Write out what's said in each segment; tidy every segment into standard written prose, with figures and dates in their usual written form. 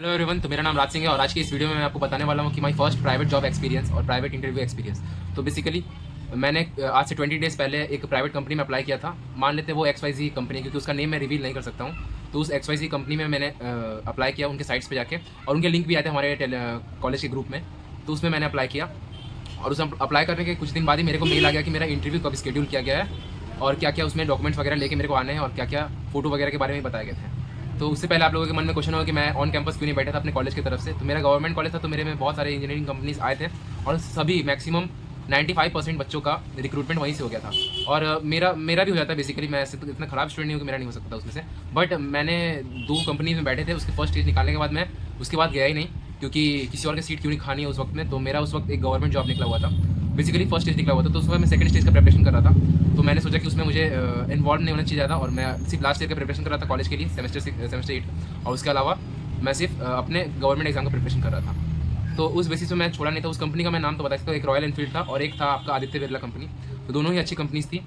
Hello everyone, तो मेरा नाम राज सिंह है और आज की इस वीडियो में मैं आपको बताने वाला हूँ कि my first private job experience और प्राइवेट इंटरव्यू एक्सपीरियंस। तो बेसिकली मैंने आज से 20 डेज़ पहले एक प्राइवेट कंपनी में अप्लाई किया था। मान लेते वो XYZ कंपनी, क्योंकि उसका नेम मैं रिवील नहीं कर सकता हूँ। तो उस XYZ कंपनी में मैंने अप्लाई किया उनके साइट्स पर जाके, और उनके लिंक भी आए थे हमारे कॉलेज के ग्रुप में। तो उसमें मैंने अप्लाई किया और उसमें अप्लाई करने के कुछ दिन बाद ही मेरे को मेल आ गया कि मेरा इंटरव्यू कब शेड्यूल किया गया है और क्या क्या उसमें डॉक्यूमेंट्स वगैरह लेके मेरे को आने हैं और क्या क्या फ़ोटो वगैरह के बारे में बताए गए थे। तो उससे पहले आप लोगों के मन में क्वेश्चन होगा कि मैं ऑन कैंपस क्यों नहीं बैठा था अपने कॉलेज की तरफ से। तो मेरा गवर्नमेंट कॉलेज था, तो मेरे में बहुत सारे इंजीनियरिंग कंपनीज आए थे और सभी मैक्सिमम 95% बच्चों का रिक्रूटमेंट वहीं से हो गया था। और मेरा भी हो जाता है बेसिकली। मैं ऐसे तो इतना ख़राब स्टूडेंट नहीं हूँ कि मेरा नहीं हो सकता उसमें से, बट मैंने 2 कंपनीज में बैठे थे। उसके फर्स्ट स्टेज निकालने के बाद मैं उसके बाद गया ही नहीं, क्योंकि किसी और की सीट क्यों नहीं खानी है उस वक्त में। तो मेरा उस वक्त एक गवर्नमेंट जॉब निकला हुआ था, बेसिकली फर्स्ट स्टेज निकला हुआ था। तो उस वक्त मैं सेकंड स्टेज का प्रिपरेशन कर रहा था। तो मैंने सोचा कि उसमें मुझे इन्वॉल्व नहीं होना चाहिए ज़्यादा, और मैं सिर्फ लास्ट ईयर का प्रिपरेशन कर रहा था कॉलेज के लिए, सेमेस्टर 8। और उसके अलावा मैं सिर्फ अपने गवर्नमेंट एग्जाम का प्रिपरेशन कर रहा था। तो उस बेसिस पे मैं छोड़ा नहीं था। उस कंपनी का मैं नाम तो बता सकता हूँ, एक रॉयल एनफील्ड था और एक था आपका आदित्य बिरला कंपनी। तो दोनों ही अच्छी कंपनीज थी,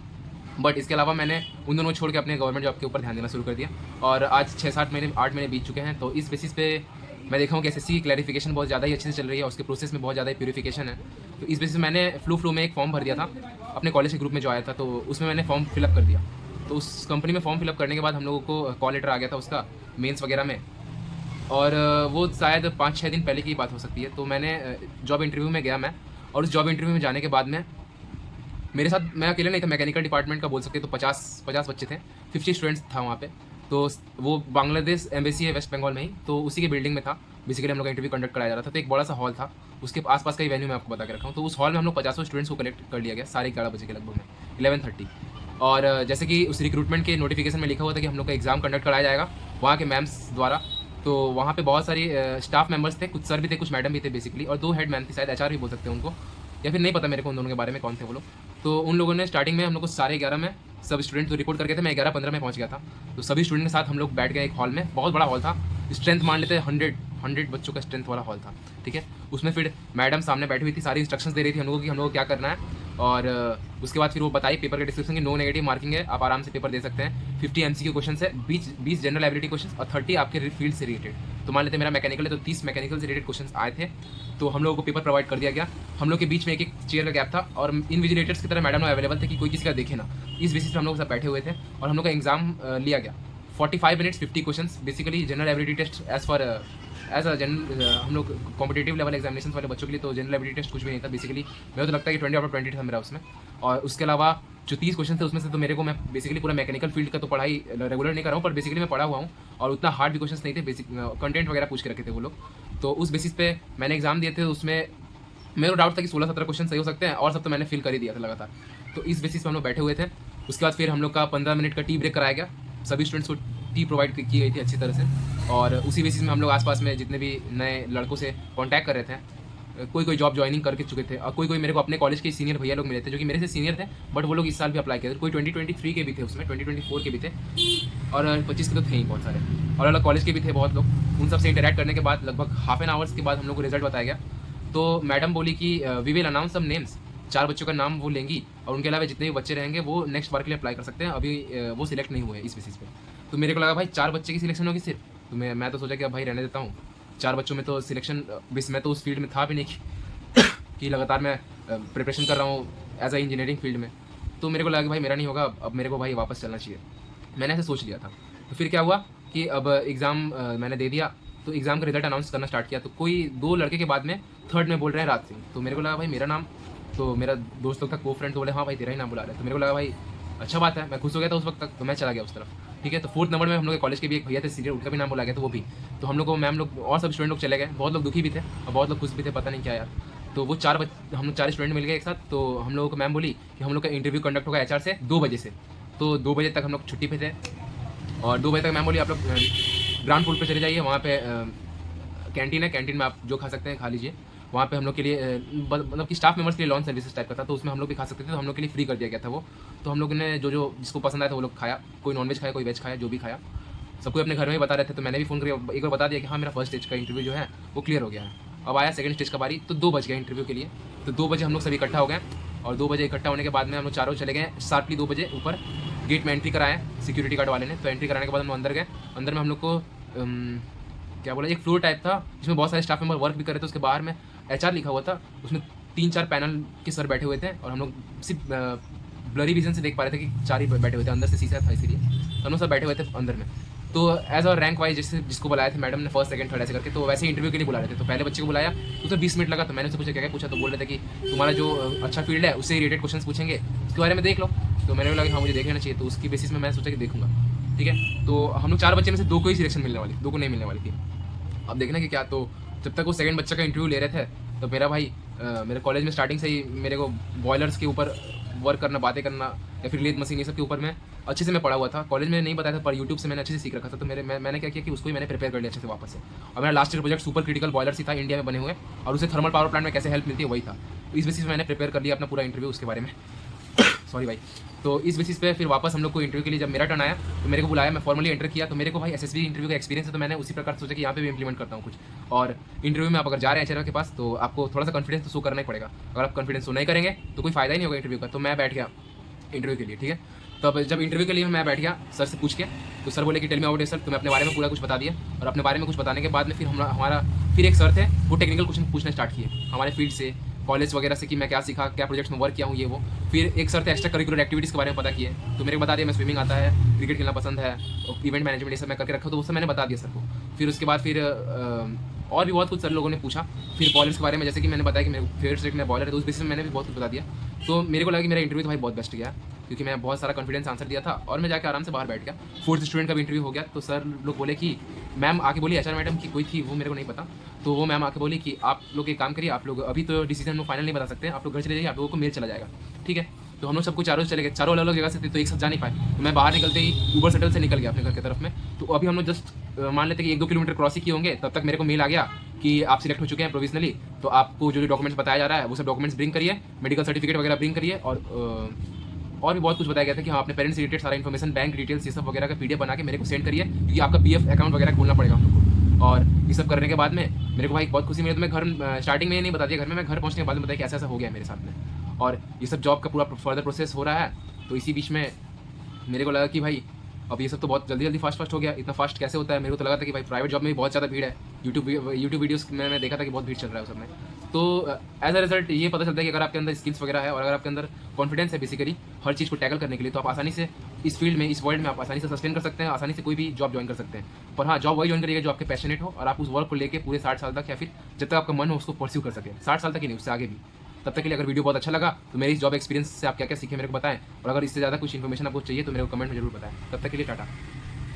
बट इसके अलावा मैंने उन दोनों छोड़ के अपने गवर्नमेंट जॉब के ऊपर ध्यान देना शुरू कर दिया। और आज 6-7 महीने 8 महीने बीत चुके हैं। तो इस बेसिस पे मैं देखा हूँ कि SSC की क्लैरिफिकेशन बहुत ज़्यादा ही अच्छे से चल रही है और उसके प्रोसेस में बहुत ज़्यादा ही प्यूरिफिकेशन है। तो इस बेसिस मैंने फ्लू में एक फॉर्म भर दिया था अपने कॉलेज के ग्रुप में जो आया था। तो उसमें मैंने फॉर्म फिलअप कर दिया। तो उस कंपनी में फॉर्म फिलअप करने के बाद हम लोगों को कॉल लेटर आ गया था उसका, मेंस वगैरह में। और वो शायद 5-6 दिन पहले की बात हो सकती है। तो मैंने जॉब इंटरव्यू में गया मैं, और उस जॉब इंटरव्यू में जाने के बाद में मेरे साथ, मैं अकेले नहीं था, मैकेनिकल डिपार्टमेंट का बोल सकते तो 50 बच्चे थे, 50 स्टूडेंट्स था वहाँ पे। तो वो बांग्लादेश एम्बेसी है वेस्ट बंगाल में ही, तो उसी के बिल्डिंग में था। बेसिकली हम लोग का इंटरव्यू कंडक्ट कराया जा रहा था। तो एक बड़ा सा हॉल था, उसके आसपास का ही वेन्यू मैं आपको बता के रखा हूँ। तो उस हॉल में हम लोग 50 स्टूडेंट्स को कलेक्ट कर लिया गया, साढ़े 11 बजे के लगभग में, 11:30। और जैसे कि उस रिक्रूटमेंट के नोटिफिकेशन में लिखा हुआ था कि हम लोग का एग्जाम कंडक्ट कराया जाएगा वहाँ के मैम्स द्वारा। तो वहाँ पे बहुत सारी स्टाफ मेंबर्स थे, कुछ सर भी थे, कुछ मैडम भी थे बेसिकली, और 2 हेड मैम थी, शायद HR भी बोल सकते हैं उनको, या फिर नहीं पता मेरे को उन दोनों के बारे में कौन थे वो लोग। तो उन लोगों ने स्टार्टिंग में हम लोग को 11:30 में सब स्टूडेंट तो रिपोर्ट करके थे, मैं 11:15 में पहुंच गया था। तो सभी स्टूडेंट के साथ हम लोग बैठ गए एक हॉल में, बहुत बड़ा हॉल था, स्ट्रेंथ मान लेते हैं 100 बच्चों का स्ट्रेंथ वाला हॉल था, ठीक है। उसमें फिर मैडम सामने बैठी हुई थी, सारी इंस्ट्रक्शंस दे रही थी हम लोगों की, हम लोग को क्या करना है। और उसके बाद फिर वो बताई पेपर के डिस्क्रिप्शन की, नो नेगेटिव मार्किंग है, आप आराम से पेपर दे सकते हैं। 50 MCQ क्वेश्चन है, 20 जनरल एबिलिटी क्वेश्चन और 30 आपके फील्ड से रिलेटेड। तो मान लेते मेरा मैकेनिकल है, तो 30 मैकेनिकल से रिलेटेड क्वेश्चन आए थे। तो हम लोगों को पेपर प्रोवाइड कर दिया गया। हम लोग के बीच में एक चेयर का गैप था, और इन्विजिलेटर्स की तरह मैडम लोग अवेलेबल थे कि कोई किसी का देखे ना। इस बेसिस पर हम लोग सब बैठे हुए थे और हम लोग का एग्जाम लिया गया। 45 minutes 50 question, basically general ability test as a general. हम लोग कॉम्पिटेटिव लेवल एग्जामिनेशन वाले बच्चों के लिए तो जनरल एबिलिटी टेस्ट कुछ भी नहीं था बेसिकली। मेरे तो लगता है कि 20/20 था मेरा उसमें। और उसके अलावा जो 30 क्वेश्चन थे उसमें से तो मेरे को, मैं बेसिकली पूरा मैकेनिकल फील्ड का तो पढ़ाई रेगुलर नहीं कर रहा हूँ, पर बेसिकली मैं पढ़ा हुआ हूँ, और उतना हार्ड भी क्वेश्चन नहीं थे, बेसिक कंटेंट वगैरह पूछ के रखे थे वो लोग। तो उस बेसिस पे मैंने एग्जाम दिए थे। उसमें मेरे को डाउट था कि 16-17 क्वेश्चन सही हो सकते हैं, और सब तो मैंने फिल कर ही दिया था लगातार। तो इस बेसिस पे हम लोग बैठे हुए थे। उसके बाद फिर हम लोग का 15 मिनट का टी ब्रेक कराया गया। सभी स्टूडेंट्स को टी प्रोवाइड की गई थी अच्छी तरह से, और उसी बेसिस में हम लोग आसपास में जितने भी नए लड़कों से कांटेक्ट कर रहे थे, कोई जॉब ज्वाइनिंग करके चुके थे, और कोई मेरे को अपने कॉलेज के सीनियर भैया लोग मिले थे जो कि मेरे से सीनियर थे, बट वो लोग इस साल भी अप्लाई किए थे। कोई 2023 के भी थे उसमें, 2024 के भी थे, और 25 के तो थे ही बहुत सारे, और अलग कॉलेज के भी थे बहुत लोग। उन सबसे इंटरेक्ट करने के बाद लगभग हाफ एन आवर्स के बाद हम लोग को रिजल्ट बताया गया। तो मैडम बोली कि we will announce some names, 4 बच्चों का नाम वो लेंगी, और उनके अलावा जितने भी बच्चे रहेंगे वो नेक्स्ट बार के लिए अप्लाई कर सकते हैं। अभी वो सिलेक्ट नहीं हुए इस बेसिस पे। तो मेरे को लगा भाई 4 बच्चे की सिलेक्शन होगी सिर्फ। तो मैं तो सोचा कि अब भाई रहने देता हूँ, 4 बच्चों में तो सिलेक्शन, मैं तो उस फील्ड में था भी नहीं कि लगातार मैं प्रिपरेशन कर रहा हूँ एज अ इंजीनियरिंग फील्ड में। तो मेरे को लगा कि भाई मेरा नहीं होगा, अब मेरे को भाई वापस चलना चाहिए, मैंने ऐसे सोच लिया था। तो फिर क्या हुआ कि अब एग्ज़ाम मैंने दे दिया। तो एग्ज़ाम का रिजल्ट अनाउंस करना स्टार्ट किया। तो कोई 2 लड़के के बाद में थर्ड में बोल रहे हैं राज सिंह। तो मेरे को लगा भाई मेरा नाम, तो मेरा दोस्त लोग था, को फ्रेंड, तो बोले हाँ भाई तेरा ही नाम बुला रहे हैं। तो मेरे को लगा भाई अच्छा बात है, मैं खुश हो गया था उस वक्त तक। तो मैं चला गया उस तरफ, ठीक है। तो 4th नंबर में हम लोग के कॉलेज के भी एक भैया थे सीनियर, उनका भी नाम बोला गया, तो वो भी। तो हम लोग को मैम लोग और सब स्टूडेंट लोग चले गए, बहुत लोग दुखी भी थे और बहुत लोग खुश भी थे, पता नहीं क्या यार। तो वो हम लोग 4 स्टूडेंट मिल गए एक साथ। तो हम लोगों को मैम बोली कि हम लोग का इंटरव्यू कंडक्ट होगा HR से 2 बजे से। तो 2 बजे तक हम लोग छुट्टी पे थे, और 2 बजे तक मैम बोली आप लोग ग्राउंड फ्लोर पे चले जाइए, वहाँ पे कैंटीन है, कैंटीन में आप जो खा सकते हैं खा लीजिए। वहाँ पे हम लोग के लिए मतलब कि स्टाफ मेंबर्स के लिए लॉन्च सर्विसेज टाइप का था, तो उसमें हम लोग भी खा सकते थे। तो हम लोग के लिए फ्री कर दिया गया था वो। तो हम लोगों ने जो जिसको पसंद आया था वो लोग खाया, कोई नॉनवेज खाया, कोई वेज खाया, जो भी खाया। सबको अपने घर में ही बता रहे थे। तो मैंने भी फ़ोन करके एक बार बता दिया कि हाँ मेरा फर्स्ट स्टेज का इंटरव्यू जो है वो क्लियर हो गया है। अब आया सेकंड स्टेज का बारी, तो 2 बज गए इंटरव्यू के लिए। तो 2 बजे हम लोग सभी इकट्ठा हो गए, और 2 बजे इकट्ठा होने के बाद में हम लोग चारों चले गए शार्पली 2 बजे ऊपर। गेट में एंट्री कराया सिक्योरिटी गार्ड वाले ने। तो एंट्री कराने के बाद हम लोग अंदर गए। अंदर में हम लोग को क्या बोला, एक फ्लोर टाइप था जिसमें बहुत सारे स्टाफ मेंबर वर्क भी कर रहे थे। उसके बाहर में HR लिखा हुआ था, उसमें 3-4 पैनल के सर बैठे हुए थे और हम लोग सिर्फ ब्लरी विजन से देख पा रहे थे कि 4 ही बैठे हुए थे, अंदर से शीशा था इसीलिए हम लोग सब बैठे हुए थे अंदर में। तो एज अ रैंक वाइज जिसको बुलाया था मैडम ने, फर्स्ट सेकंड थर्ड ऐसे करके, तो वैसे इंटरव्यू के लिए बुला रहे थे। तो पहले बच्चे को बुलाया, उसे 20 मिनट लगा। तो मैंने उससे पूछा क्या क्या पूछा, तो बोल रहे थे कि तुम्हारा जो अच्छा फील्ड है उससे रिलेटेड क्वेश्चन पूछेंगे, उसके बारे में देख लो। तो मैंने बोला कि हाँ मुझे देख लेना चाहिए। तो उसकी बेसिस में मैंने सोचा कि देखूंगा, ठीक है। तो हम लोग 4 बच्चे में से 2 को ही सिलेक्शन मिलने वाली, 2 को नहीं मिलने वाली थी। अब देखना कि क्या। तो जब तक वो सेकंड बच्चे का इंटरव्यू ले रहे थे, तो मेरा भाई मेरे कॉलेज में स्टार्टिंग से ही मेरे को बॉयलर्स के ऊपर वर्क करना, बातें करना या फिर लेथ मशीन, ये सब के ऊपर मैं अच्छे से मैं पढ़ा हुआ था। कॉलेज में नहीं बताया था, पर यूट्यूब से मैंने अच्छे से सीख रखा था। तो मैंने क्या किया कि उसको ही मैंने प्रिपेयर कर लिया अच्छे से वापस से। और मेरा last year project super critical boilers ही था इंडिया में बने हुए, और उसे थर्मल पावर प्लांट में कैसे हेल्प मिलती है वही था। इस बेसिस पे मैंने प्रिपेयर कर लिया अपना पूरा इंटरव्यू उसके बारे में। सॉरी भाई। तो इस बेसिस पे फिर वापस हम लोग को इंटरव्यू के लिए जब मेरा टर्न आया, तो मेरे को बुलाया, मैं फॉर्मली एंटर किया। तो मेरे को भाई SSB इंटरव्यू का एक्सपीरियंस है, तो मैंने उसी प्रकार सोचा कि यहाँ पे भी इंप्लीमेंट करता हूँ कुछ। और इंटरव्यू में आप अगर जा रहे हैं HR के पास, तो आपको थोड़ा सा कॉन्फिडेंस तो शो करना ही पड़ेगा। अगर आप कॉन्फिडेंस शो नहीं करेंगे तो कोई फायदा ही नहीं होगा इंटरव्यू का। तो मैं बैठ गया इंटरव्यू के लिए, ठीक है। तो अब जब इंटरव्यू के लिए मैं बैठ गया सर से पूछ के, तो सर बोले कि टेल मी अबाउट योरसेल्फ। तो मैं अपने बारे में पूरा कुछ बता दिया, और अपने बारे में कुछ बताने के बाद में फिर हमारा फिर एक सर थे, वो टेक्निकल क्वेश्चन पूछना स्टार्ट किए हमारे फील्ड से, कॉलेज वगैरह से, कि मैं क्या सीखा, क्या प्रोजेक्ट्स में वर्क किया हूँ, ये वो। फिर एक सर थे एक्स्ट्रा करिकुलर एक्टिविटीज़ के बारे में पता किए, तो मेरे को बता दिया मैं स्विमिंग आता है, क्रिकेट खेलना पसंद है, इवेंट मैनेजमेंट ये सब मैं करके रखा हूँ, तो वो सब मैंने बता दिया सर को। फिर उसके बाद फिर और भी बहुत कुछ सर लोगों ने पूछा। फिर बॉलर्स के बारे में, जैसे कि मैंने बताया कि मेरे फेवरेट सब्जेक्ट में बॉलर है, तो उस बेसिस में मैंने भी बहुत कुछ बता दिया। तो मेरे को लगा कि मेरा इंटरव्यू तो भाई बहुत बेस्ट गया, क्योंकि मैं बहुत सारा कॉन्फिडेंस आंसर दिया था, और मैं जाके आराम से बाहर बैठ गया। 4th स्टूडेंट का भी इंटरव्यू हो गया। तो सर लोग बोले कि मैम आके बोली, HR मैडम की कोई थी, वो मेरे को नहीं पता। तो वो मैम आके बोली कि आप लोग एक काम करिए, आप लोग अभी तो डिसीजन में फाइनल नहीं बता सकते, आप लोग घर चले जाइए, आप लोगों को मेल चला जाएगा, ठीक है। तो हम लोग सबको चारों चले गए, चारों अलग अलग जगह से थे, तो एक साथ जा नहीं पाए। तो मैं बाहर निकलते ही ऊबर शटल से निकल गया अपने घर की तरफ में। तो अभी हम लोग जस्ट मान लेते कि 1-2 किलोमीटर क्रॉस ही किए होंगे, तब तक मेरे को मेल आ गया कि आप सिलेक्ट हो चुके हैं प्रोविजनली। तो आपको जो डॉक्यूमेंट्स बताया जा रहा है वो सब डॉक्यूमेंट्स ब्रिंग करिए, मेडिकल सर्टिफिकेट वगैरह ब्रिंग करिए, और भी बहुत कुछ बताया गया था कि हाँ अपने पेरेंट्स से रिलेटेड सारा इन्फॉर्मेशन, बैंक डिटेल्स, ये सब वगैरह का PDF बना के मेरे को सेंड करिए, क्योंकि आपका PF अकाउंट वगैरह खोलना पड़ेगा हम लोग को। और ये सब करने के बाद में मेरे को भाई बहुत खुशी मिली। तो मैं घर स्टार्टिंग में नहीं बता दिया घर में, मैं घर पहुंचने के बाद में बताया कि ऐसा ऐसा हो गया मेरे साथ में, और ये सब जॉब का पूरा फर्दर प्रोसेस हो रहा है। तो इसी बीच में मेरे को लगा कि भाई अब ये सब तो बहुत जल्दी फास्ट हो गया, इतना फास्ट कैसे होता है। मेरे को तो लगा था कि भाई प्राइवेट जॉब में भी बहुत ज़्यादा भीड़ है। यूट्यूब वीडियोस में मैं देखा था कि बहुत भीड़ चल रहा है उस सब में। तो एज अ रिजल्ट ये पता चलता है कि अगर आपके अंदर स्किल्स वगैरह है, और अगर आपके अंदर कॉन्फिडेंस है बेसिकली हर चीज़ को टैकल करने के लिए, तो आप आसानी से इस फील्ड में, इस वर्ल्ड में आप आसानी से सस्टेन कर सकते हैं, आसानी से कोई भी जॉब ज्वाइन कर सकते हैं। पर हाँ, जॉब वही ज्वाइन करिएगा जो आपके पैशनेट हो, और आप उस वर्क को लेकर पूरे 60 साल तक, या फिर जब तक आपका मन हो उसको परस्यू कर सकें। 60 साल तक ही नहीं, उससे आगे भी। तब तक के लिए अगर वीडियो बहुत अच्छा लगा तो मेरे इस जॉब एक्सपीरियंस से आप क्या क्या सीखे मेरे को बताएं, और अगर इससे ज़्यादा कुछ इन्फॉर्मेशन आपको चाहिए तो मेरे को कमेंट में जरूर बताएं। तब तक के लिए टाटा।